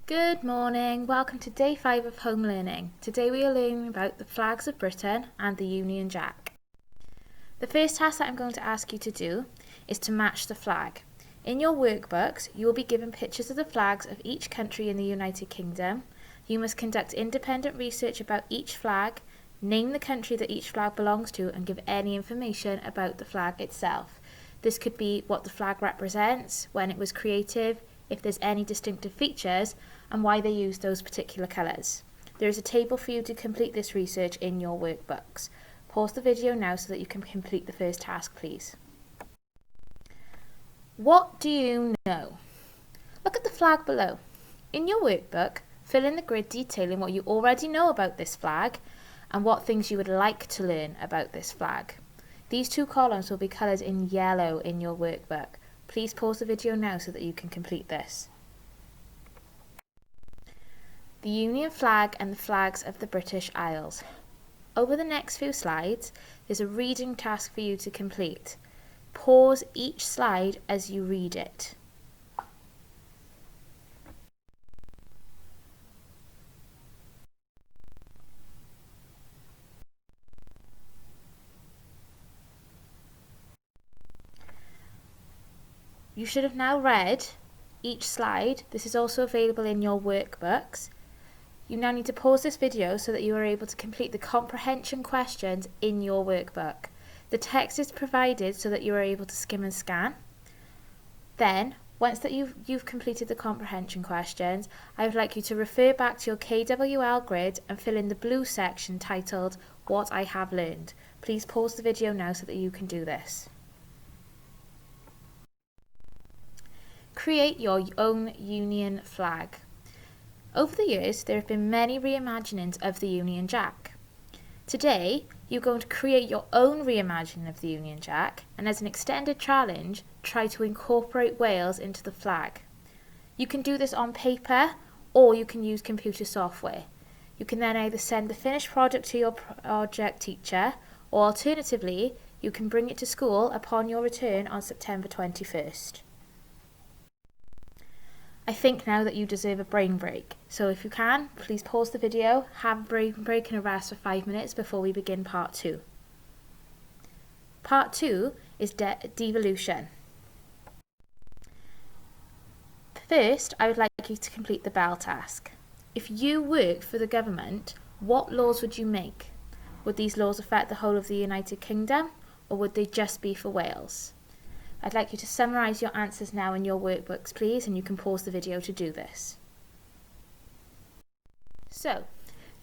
Good morning, welcome to day 5 of home learning. Today we are learning about the flags of Britain and the Union Jack. The first task that I'm going to ask you to do is to match the flag. In your workbooks, you will be given pictures of the flags of each country in the United Kingdom. You must conduct independent research about each flag, name the country that each flag belongs to, and give any information about the flag itself. This could be what the flag represents, when it was created, if there's any distinctive features, and why they use those particular colours. There is a table for you to complete this research in your workbooks. Pause the video now so that you can complete the first task, please. What do you know? Look at the flag below. In your workbook, fill in the grid detailing what you already know about this flag and what things you would like to learn about this flag. These two columns will be coloured in yellow in your workbook. Please pause the video now so that you can complete this. The Union flag and the flags of the British Isles. Over the next few slides, there's a reading task for you to complete. Pause each slide as you read it. You should have now read each slide. This is also available in your workbooks. You now need to pause this video so that you are able to complete the comprehension questions in your workbook. The text is provided so that you are able to skim and scan. Then, once that you've completed the comprehension questions, I would like you to refer back to your KWL grid and fill in the blue section titled What I Have Learned. Please pause the video now so that you can do this. Create your own Union flag. Over the years, there have been many reimaginings of the Union Jack. Today, you're going to create your own reimagining of the Union Jack, and as an extended challenge, try to incorporate Wales into the flag. You can do this on paper, or you can use computer software. You can then either send the finished product to your project teacher, or alternatively, you can bring it to school upon your return on September 21st. I think now that you deserve a brain break, so if you can, please pause the video, have a brain break and a rest for 5 minutes before we begin part 2. Part 2 is devolution. First, I would like you to complete the bell task. If you worked for the government, what laws would you make? Would these laws affect the whole of the United Kingdom, or would they just be for Wales? I'd like you to summarise your answers now in your workbooks, please, and you can pause the video to do this. So,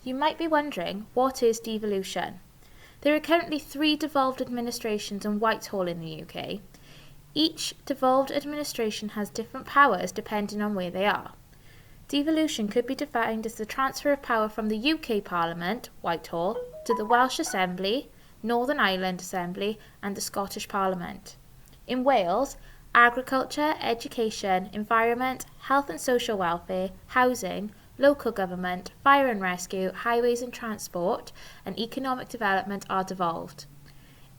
you might be wondering, what is devolution? There are currently 3 devolved administrations in Whitehall in the UK. Each devolved administration has different powers depending on where they are. Devolution could be defined as the transfer of power from the UK Parliament, Whitehall, to the Welsh Assembly, Northern Ireland Assembly, and the Scottish Parliament. In Wales, agriculture, education, environment, health and social welfare, housing, local government, fire and rescue, highways and transport, and economic development are devolved.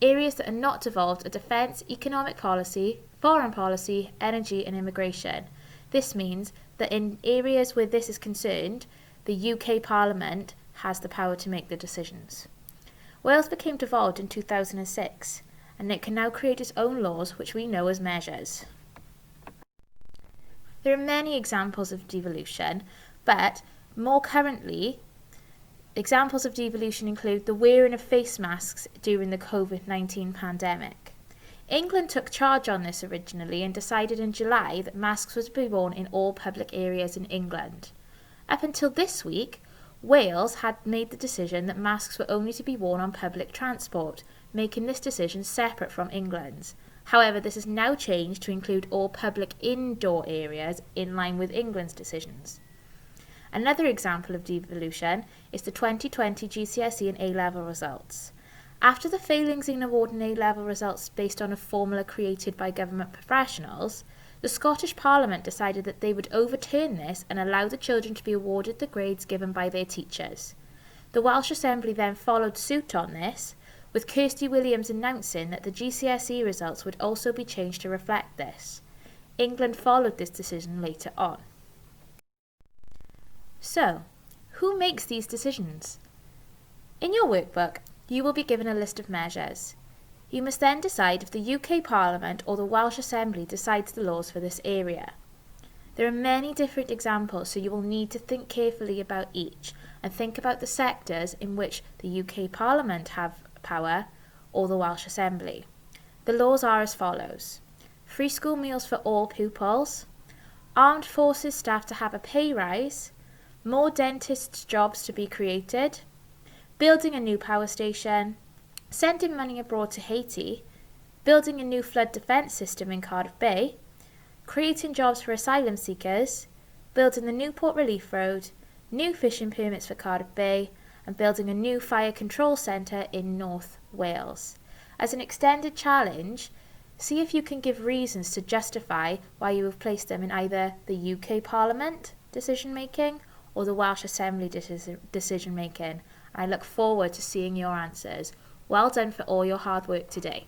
Areas that are not devolved are defence, economic policy, foreign policy, energy and immigration. This means that in areas where this is concerned, the UK Parliament has the power to make the decisions. Wales became devolved in 2006. And it can now create its own laws, which we know as measures. There are many examples of devolution, but more currently, examples of devolution include the wearing of face masks during the COVID-19 pandemic. England took charge on this originally and decided in July that masks were to be worn in all public areas in England. Up until this week, Wales had made the decision that masks were only to be worn on public transport, making this decision separate from England's. However, this has now changed to include all public indoor areas in line with England's decisions. Another example of devolution is the 2020 GCSE and A-level results. After the failings in awarding A-level results based on a formula created by government professionals, the Scottish Parliament decided that they would overturn this and allow the children to be awarded the grades given by their teachers. The Welsh Assembly then followed suit on this, with Kirsty Williams announcing that the GCSE results would also be changed to reflect this. England followed this decision later on. So, who makes these decisions? In your workbook, you will be given a list of measures. You must then decide if the UK Parliament or the Welsh Assembly decides the laws for this area. There are many different examples, so you will need to think carefully about each and think about the sectors in which the UK Parliament have power or the Welsh Assembly. The laws are as follows: free school meals for all pupils, armed forces staff to have a pay rise, more dentist jobs to be created, building a new power station, sending money abroad to Haiti, building a new flood defence system in Cardiff Bay, creating jobs for asylum seekers, building the Newport Relief Road, new fishing permits for Cardiff Bay, and building a new fire control centre in North Wales. As an extended challenge, see if you can give reasons to justify why you have placed them in either the UK Parliament decision making or the Welsh Assembly decision making. I look forward to seeing your answers. Well done for all your hard work today.